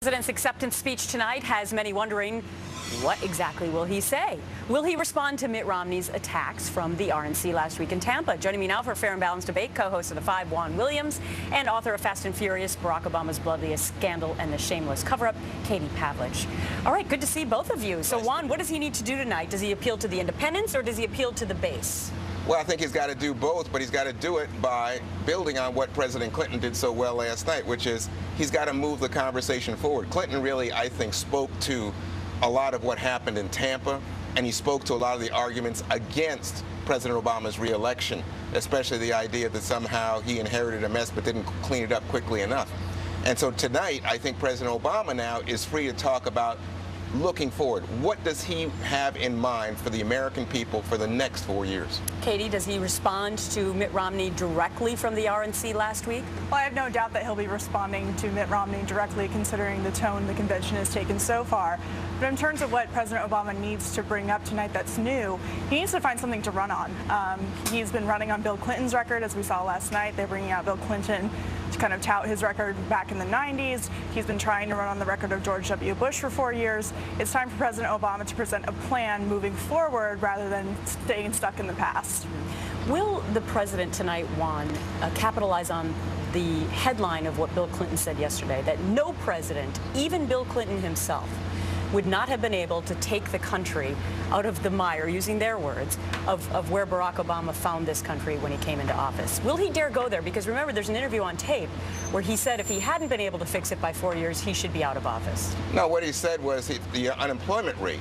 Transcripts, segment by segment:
The president's acceptance speech tonight has many wondering, what exactly will he say? Will he respond to Mitt Romney's attacks from the RNC last week in Tampa? Joining me now for a fair and balanced debate, co-host of The Five, Juan Williams, and author of Fast and Furious, Barack Obama's Bloodiest Scandal and the Shameless Cover-Up, Katie Pavlich. All right, good to see both of you. So, Juan, what does he need to do tonight? Does he appeal to the independents or does he appeal to the base? Well, I think he's got to do both, but he's got to do it by building on what President Clinton did so well last night, which is he's got to move the conversation forward. Clinton really, I think, spoke to a lot of what happened in Tampa, and he spoke to a lot of the arguments against President Obama's re-election, especially the idea that somehow he inherited a mess but didn't clean it up quickly enough. And so tonight, I think President Obama now is free to talk about looking forward. What does he have in mind for the American people for the next 4 years? Katie, does he respond to Mitt Romney directly from the RNC last week? Well, I have no doubt that he'll be responding to Mitt Romney directly, considering the tone the convention has taken so far. But in terms of what President Obama needs to bring up tonight that's new, he needs to find something to run on. He's been running on Bill Clinton's record, as we saw last night. They're bringing out Bill Clinton to kind of tout his record back in the 90s. He's been trying to run on the record of George W. Bush for 4 years. It's time for President Obama to present a plan moving forward rather than staying stuck in the past. Will the president tonight, Juan, capitalize on the headline of what Bill Clinton said yesterday, that no president, even Bill Clinton himself, would not have been able to take the country out of the mire, using their words, of where Barack Obama found this country when he came into office? Will he dare go there? Because remember, there's an interview on tape where he said if he hadn't been able to fix it by 4 years, he should be out of office. No, what he said was the unemployment rate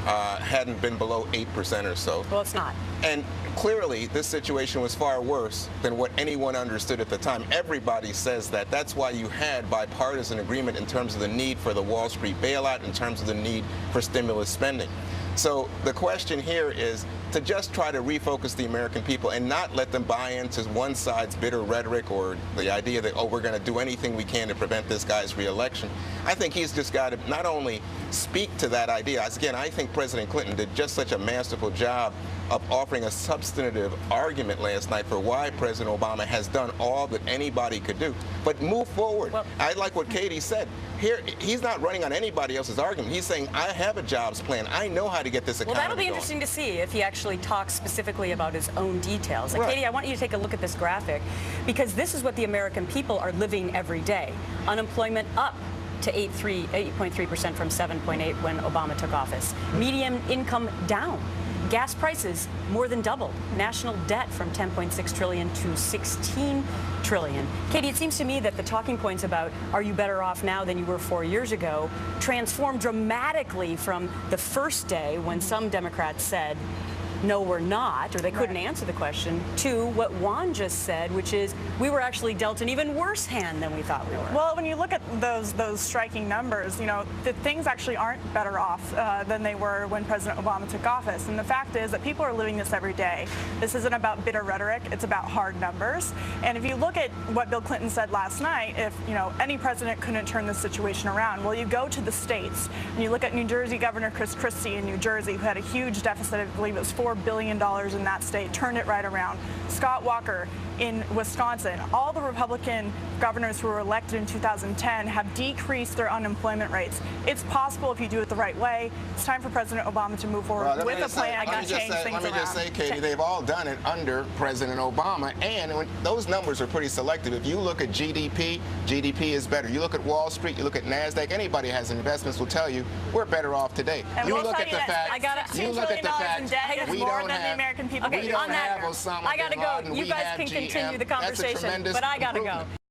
hadn't been below 8% or so. Well, it's not. And clearly, this situation was far worse than what anyone understood at the time. Everybody says that. That's why you had bipartisan agreement in terms of the need for the Wall Street bailout, in terms of the need for stimulus spending. So the question here is to just try to refocus the American people and not let them buy into one side's bitter rhetoric or the idea that, oh, we're going to do anything we can to prevent this guy's re-election. I think he's just got to not only speak to that idea. Again, I think President Clinton did just such a masterful job of offering a substantive argument last night for why President Obama has done all that anybody could do. But move forward. Well, I like what Katie said. Here, he's not running on anybody else's argument. He's saying, I have a jobs plan. I know how to get this economy Well, that'll be going. interesting to see if he actually talks specifically about his own details. Right. Katie, I want you to take a look at this graphic, because this is what the American people are living every day. Unemployment up to 8.3% from 7.8 when Obama took office. Median income down. Gas prices more than doubled. National debt from 10.6 trillion to 16 trillion. Katie, it seems to me that the talking points about are you better off now than you were 4 years ago transformed dramatically from the first day when some Democrats said, no, we're not, or they couldn't answer the question, to what Juan just said, which is we were actually dealt an even worse hand than we thought we were. Well, when you look at those striking numbers, you know, things actually aren't better off than they were when President Obama took office. And the fact is that people are living this every day. This isn't about bitter rhetoric. It's about hard numbers. And if you look at what Bill Clinton said last night, if, you know, any president couldn't turn this situation around, well, you go to the states and you look at New Jersey Governor Chris Christie in New Jersey, who had a huge deficit, I believe it was $4 billion in that state, turned it right around. Scott Walker in Wisconsin, all the Republican governors who were elected in 2010 have decreased their unemployment rates. It's possible if you do it the right way. It's time for President Obama to move forward with a plan to change things around. Let me just say, Katie, they've all done it under President Obama, and those numbers are pretty selective. If you look at GDP, GDP is better. You look at Wall Street, you look at NASDAQ, anybody has investments will tell you we're better off today. And you look at the fact, you look at the fact, we don't have the American people. Okay, we don't have Osama I gotta bin Laden, go. You we guys have can GM. continue the That's a conversation, tremendous but I gotta improvement. go.